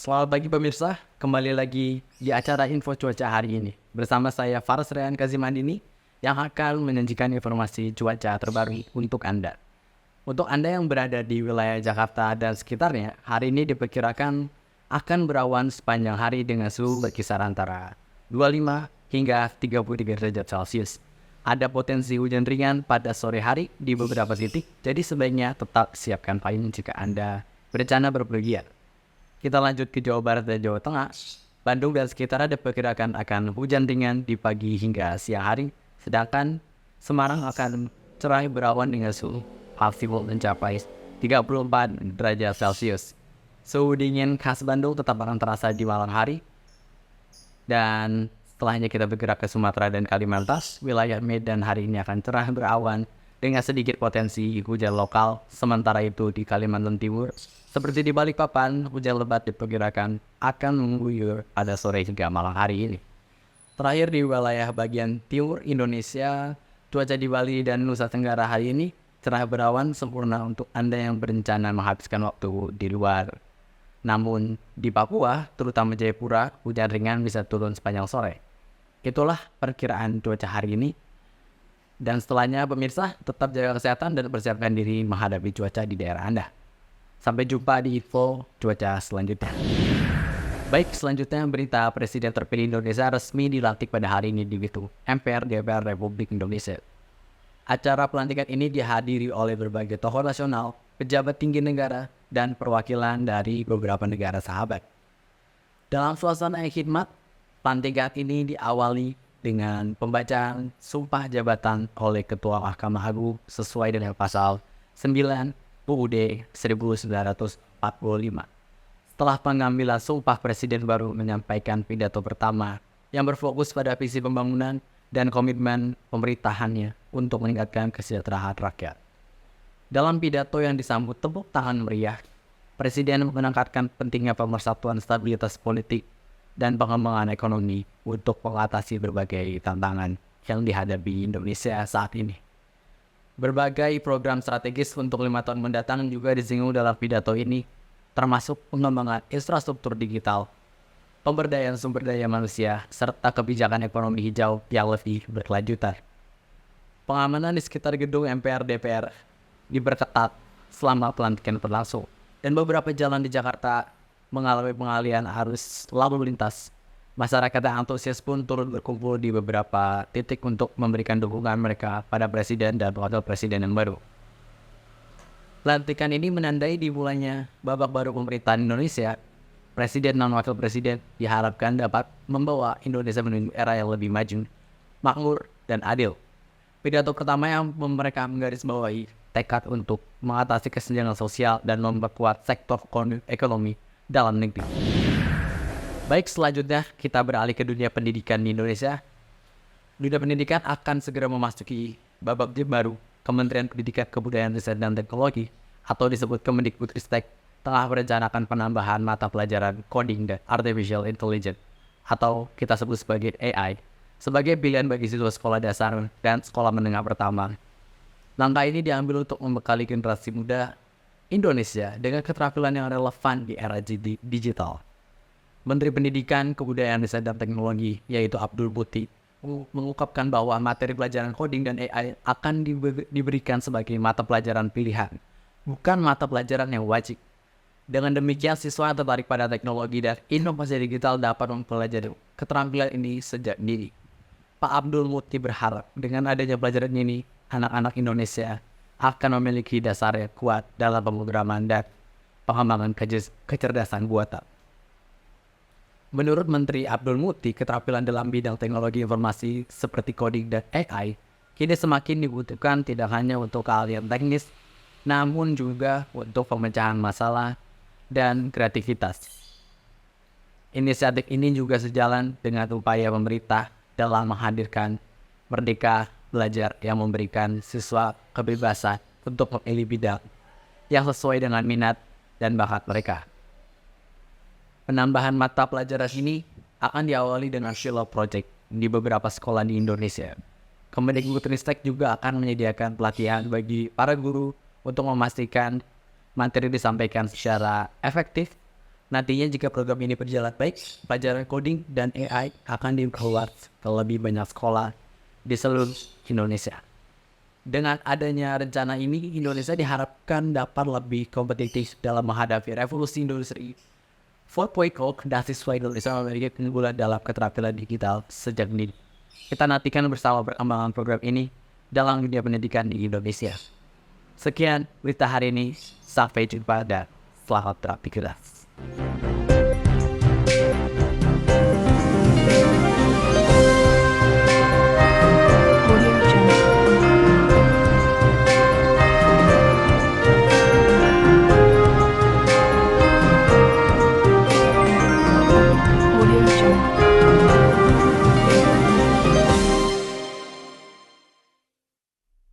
Selamat pagi pemirsa, kembali lagi di acara Info Cuaca hari ini. Bersama saya Faras Rehan Kazimandini yang akan menyajikan informasi cuaca terbaru untuk Anda. Untuk Anda yang berada di wilayah Jakarta dan sekitarnya, hari ini diperkirakan akan berawan sepanjang hari dengan suhu berkisar antara 25 hingga 33 derajat Celcius. Ada potensi hujan ringan pada sore hari di beberapa titik, jadi sebaiknya tetap siapkan payung jika Anda berencana berpergian. Kita lanjut ke Jawa Barat dan Jawa Tengah. Bandung dan sekitarnya diperkirakan akan hujan ringan di pagi hingga siang hari, sedangkan Semarang akan cerah berawan dengan suhu maksimum mencapai 34 derajat Celcius. Suhu dingin khas Bandung tetap akan terasa di malam hari, dan setelahnya kita bergerak ke Sumatera dan Kalimantan. Wilayah Medan hari ini akan cerah berawan dengan sedikit potensi hujan lokal. Sementara itu di Kalimantan Timur, seperti di Balikpapan, hujan lebat diperkirakan akan mengguyur pada sore hingga malam hari ini. Terakhir di wilayah bagian timur Indonesia, cuaca di Bali dan Nusa Tenggara hari ini cerah berawan sempurna untuk Anda yang berencana menghabiskan waktu di luar. Namun di Papua, terutama Jayapura, hujan ringan bisa turun sepanjang sore. Itulah perkiraan cuaca hari ini. Dan setelahnya pemirsa, tetap jaga kesehatan dan persiapkan diri menghadapi cuaca di daerah Anda. Sampai jumpa di info cuaca selanjutnya. Baik, selanjutnya berita Presiden terpilih Indonesia resmi dilantik pada hari ini di Gedung MPR DPR Republik Indonesia. Acara pelantikan ini dihadiri oleh berbagai tokoh nasional, pejabat tinggi negara, dan perwakilan dari beberapa negara sahabat. Dalam suasana yang khidmat, pelantikan ini diawali dengan pembacaan sumpah jabatan oleh Ketua Mahkamah Agung sesuai dengan pasal 9 UUD 1945. Setelah pengambilan sumpah, Presiden baru menyampaikan pidato pertama yang berfokus pada visi pembangunan dan komitmen pemerintahannya untuk meningkatkan kesejahteraan rakyat. Dalam pidato yang disambut tepuk tangan meriah, Presiden menekankan pentingnya pemersatuan stabilitas politik dan pengembangan ekonomi untuk mengatasi berbagai tantangan yang dihadapi Indonesia saat ini. Berbagai program strategis untuk 5 tahun mendatang juga disinggung dalam pidato ini, termasuk pengembangan infrastruktur digital, pemberdayaan sumber daya manusia, serta kebijakan ekonomi hijau yang lebih berkelanjutan. Pengamanan di sekitar gedung MPR DPR diperketat selama pelantikan berlangsung, dan beberapa jalan di Jakarta mengalami pengalihan arus lalu lintas. Masyarakat yang antusias pun turut berkumpul di beberapa titik untuk memberikan dukungan mereka pada Presiden dan Wakil Presiden yang baru. Pelantikan ini menandai dimulainya babak baru pemerintahan Indonesia. Presiden dan Wakil Presiden diharapkan dapat membawa Indonesia menuju era yang lebih maju, makmur, dan adil. Pidato pertama yang mereka menggarisbawahi tekad untuk mengatasi kesenjangan sosial dan memperkuat sektor ekonomi dalam negeri. Baik, selanjutnya kita beralih ke dunia pendidikan di Indonesia. Dunia pendidikan akan segera memasuki babak baru. Kementerian Pendidikan, Kebudayaan, Riset, dan Teknologi atau disebut Kemendikbudristek telah merencanakan penambahan mata pelajaran coding dan artificial intelligence atau kita sebut sebagai AI sebagai pilihan bagi siswa sekolah dasar dan sekolah menengah pertama. Langkah ini diambil untuk membekali generasi muda Indonesia dengan keterampilan yang relevan di era digital. Menteri Pendidikan, Kebudayaan, Riset, dan Teknologi, yaitu Abdul Muti, mengungkapkan bahwa materi pelajaran coding dan AI akan diberikan sebagai mata pelajaran pilihan, bukan mata pelajaran yang wajib. Dengan demikian, siswa yang tertarik pada teknologi dan inovasi digital dapat mempelajari keterampilan ini sejak dini. Pak Abdul Muti berharap dengan adanya pelajaran ini, anak-anak Indonesia akan memiliki dasar yang kuat dalam pemrograman dan pengembangan kecerdasan buatan. Menurut Menteri Abdul Muti, keterampilan dalam bidang teknologi informasi seperti coding dan AI kini semakin dibutuhkan tidak hanya untuk keahlian teknis, namun juga untuk pemecahan masalah dan kreativitas. Inisiatif ini juga sejalan dengan upaya pemerintah dalam menghadirkan Merdeka Belajar yang memberikan siswa kebebasan untuk memilih bidang yang sesuai dengan minat dan bakat mereka. Penambahan mata pelajaran ini akan diawali dengan pilot project di beberapa sekolah di Indonesia. Kemendikbudristek juga akan menyediakan pelatihan bagi para guru untuk memastikan materi disampaikan secara efektif, Nantinya jika program ini berjalan baik, pelajaran coding dan AI akan diperluas ke lebih banyak sekolah di seluruh Indonesia. Dengan adanya rencana ini, Indonesia diharapkan dapat lebih kompetitif dalam menghadapi revolusi industri 4.0 dan siswa Indonesia memiliki keunggulan dalam keterampilan digital sejak dini. Kita nantikan bersama perkembangan program ini dalam dunia pendidikan di Indonesia. Sekian berita hari ini, sampai jumpa dan selamat beraktivitas.